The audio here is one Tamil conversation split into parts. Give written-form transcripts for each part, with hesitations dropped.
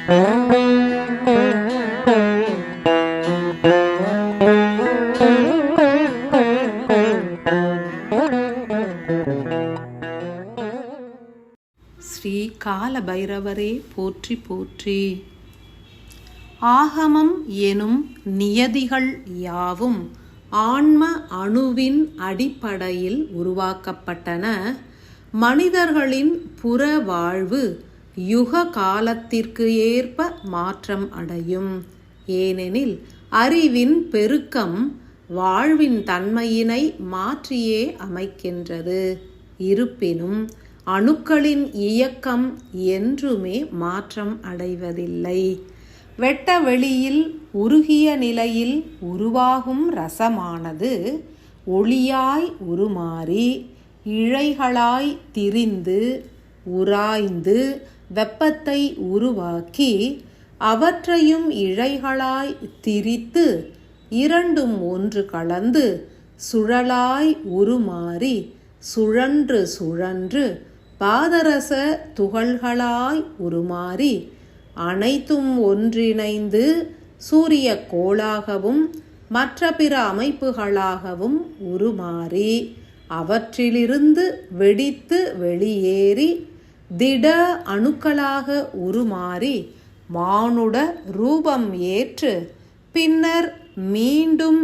ஸ்ரீ கால பைரவரே போற்றி போற்றி. ஆகமம் எனும் நியதிகள் யாவும் ஆன்ம அணுவின் அடிப்படையில் உருவாக்கப்பட்டன. மனிதர்களின் புற வாழ்வு யுக காலத்திற்கு ஏற்ப மாற்றம் அடையும். ஏனெனில் அறிவின் பெருக்கம் வாழ்வின் தன்மையினை மாற்றியே அமைக்கின்றது. இருப்பினும் அணுக்களின் இயக்கம் என்றுமே மாற்றம் அடைவதில்லை. வெட்ட வெளியில் உருகிய நிலையில் உருவாகும் ரசமானது ஒளியாய் உருமாறி இழைகளாய் திரிந்து உராய்ந்து வெப்பத்தை உருவாக்கி அவற்றையும் இழைகளாய் திரித்து இரண்டும் ஒன்று கலந்து சுழலாய் உருமாறி சுழன்று சுழன்று பாதரச துகள்களாய் உருமாறி அனைத்தும் ஒன்றிணைந்து சூரிய கோளாகவும் மற்ற பிற அமைப்புகளாகவும் உருமாறி அவற்றிலிருந்து வெடித்து வெளியேறி திட அணுக்களாக உருமாறி மானுட ரூபம் ஏற்று பின்னர் மீண்டும்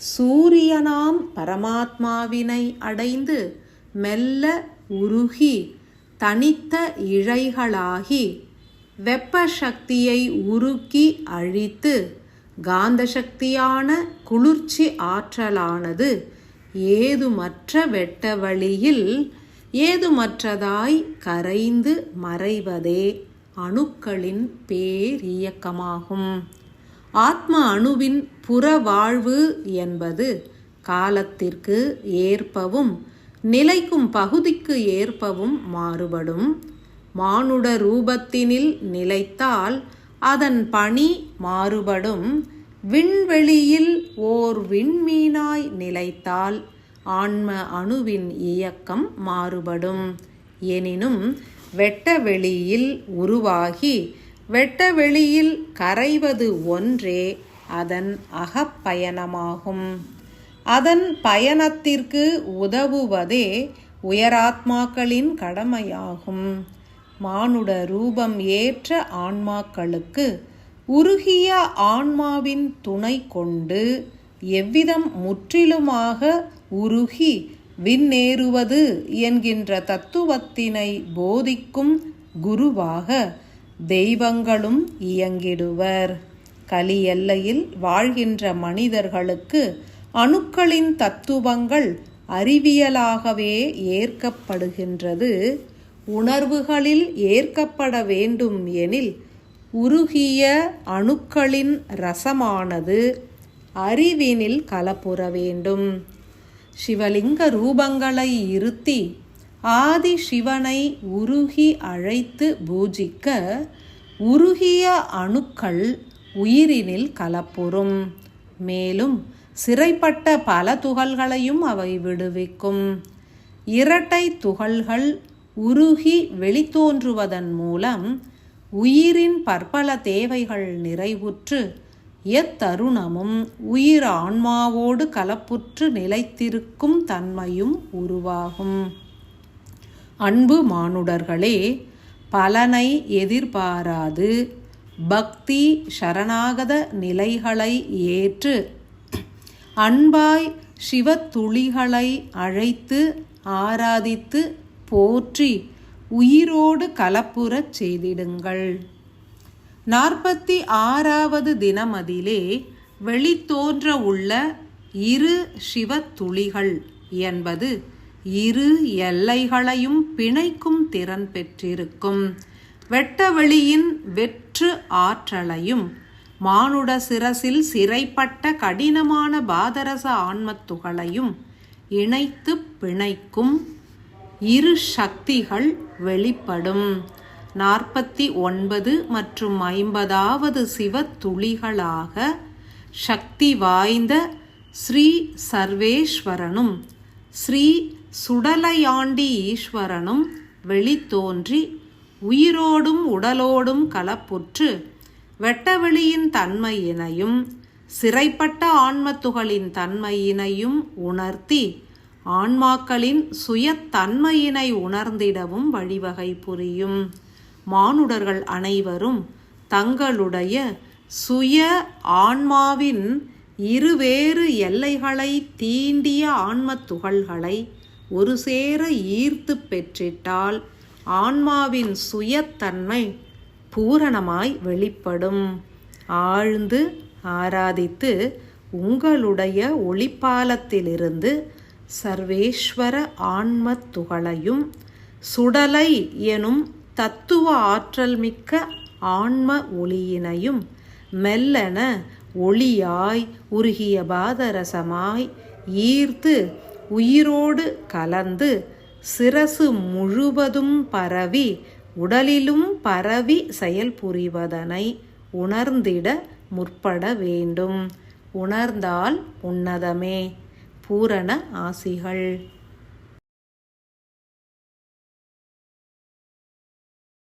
சூரியனாம் பரமாத்மாவினை அடைந்து மெல்ல உருகி தனித்த இழைகளாகி வெப்ப சக்தியை உருக்கி அழித்து காந்த சக்தியான குளிர்ச்சி ஆற்றலானது ஏதுமற்ற வெட்ட வழியில் ஏதுமற்றதாய் கரைந்து மறைவதே அணுக்களின் பேரியக்கமாகும். ஆத்ம அணுவின் புற வாழ்வு என்பது காலத்திற்கு ஏற்பவும் நிலைக்கும் பகுதிக்கு ஏற்பவும் மாறுபடும். மானுட ரூபத்தினில் நிலைத்தால் அதன் பணி மாறுபடும். விண்வெளியில் ஓர் விண்மீனாய் நிலைத்தால் ஆன்ம அணுவின் இயக்கம் மாறுபடும். எனினும் வெட்ட வெளியில் உருவாகி வெட்ட வெளியில் கரைவது ஒன்றே அதன் அகப்பயணமாகும். அதன் பயணத்திற்கு உதவுவதே உயராத்மாக்களின் கடமையாகும். மானுட ரூபம் ஏற்ற ஆன்மாக்களுக்கு உருகிய ஆன்மாவின் துணை கொண்டு எவ்விதம் முற்றிலுமாக உருகி விண்ணேறுவது என்கின்ற தத்துவத்தினை போதிக்கும் குருவாக தெய்வங்களும் இயங்கிடுவர். கலி எல்லையில் வாழ்கின்ற மனிதர்களுக்கு அணுக்களின் தத்துவங்கள் அறிவியலாகவே ஏற்கப்படுகின்றது. உணர்வுகளில் ஏற்கப்பட வேண்டும் எனில் உருகிய அணுக்களின் ரசமானது அறிவினில் கலப்புற வேண்டும். சிவலிங்க ரூபங்களை இருத்தி ஆதி சிவனை உருகி அழைத்து பூஜிக்க உருகிய அணுக்கள் உயிரினில் கலப்புறும். மேலும் சிறைப்பட்ட பல துகள்களையும் அவை விடுவிக்கும். இரட்டை துகள்கள் உருகி வெளித்தோன்றுவதன் மூலம் உயிரின் பற்பல தேவைகள் நிறைவுற்று எத்தருணமும் உயிர் ஆன்மாவோடு கலப்புற்று நிலைத்திருக்கும் தன்மையும் உருவாகும். அன்பு மானுடர்களே, பலனை எதிர்பாராது பக்தி சரணாகத நிலைகளை ஏற்று அன்பாய் சிவத்துளிகளை அழைத்து ஆராதித்து போற்றி உயிரோடு கலப்புறச் செய்திடுங்கள். 46வது தினமதிலே வெளித்தோன்ற உள்ள இரு சிவத்துளிகள் என்பது இரு எல்லைகளையும் பிணைக்கும் திறன் பெற்றிருக்கும் வெட்டவெளியின் வெற்று ஆற்றலையும் மானுட சிரசில் சிறைப்பட்ட கடினமான பாதரச ஆன்மத்துகளையும் இணைத்து பிணைக்கும் இரு சக்திகள் வெளிப்படும். 49 மற்றும் 50வது சிவத்துளிகளாக சக்தி வாய்ந்த ஸ்ரீ சர்வேஸ்வரனும் ஸ்ரீ சுடலையாண்டி ஈஸ்வரனும் வெளித்தோன்றி உயிரோடும் உடலோடும் கலப்புற்று வெட்டவெளியின் தன்மையினையும் சிறைப்பட்ட ஆன்மத்துகளின் தன்மையினையும் உணர்த்தி ஆன்மாக்களின் சுயத்தன்மையினை உணர்ந்திடவும் வழிவகை புரியும். மானுடர்கள் அனைவரும் தங்களுடைய சுய ஆன்மாவின் இருவேறு எல்லைகளை தீண்டிய ஆன்மத் துகள்களை ஒரு சேர ஈர்த்து பெற்றிட்டால் ஆன்மாவின் சுயத்தன்மை பூரணமாய் வெளிப்படும். ஆழ்ந்து ஆராதித்து உங்களுடைய ஒளிப்பாலத்திலிருந்து சர்வேஸ்வர ஆன்மத் துகளையும் சுடலை எனும் தத்துவ ஆற்றல் மிக்க ஆன்ம ஒளியினையும் மெல்லன ஒளியாய் உருகிய பாதரசமாய் ஈர்த்து உயிரோடு கலந்து சிரசு முழுவதும் பரவி உடலிலும் பரவி செயல்புரிவதனை உணர்ந்திட முற்பட வேண்டும். உணர்ந்தால் உன்னதமே. பூரண ஆசிகள்.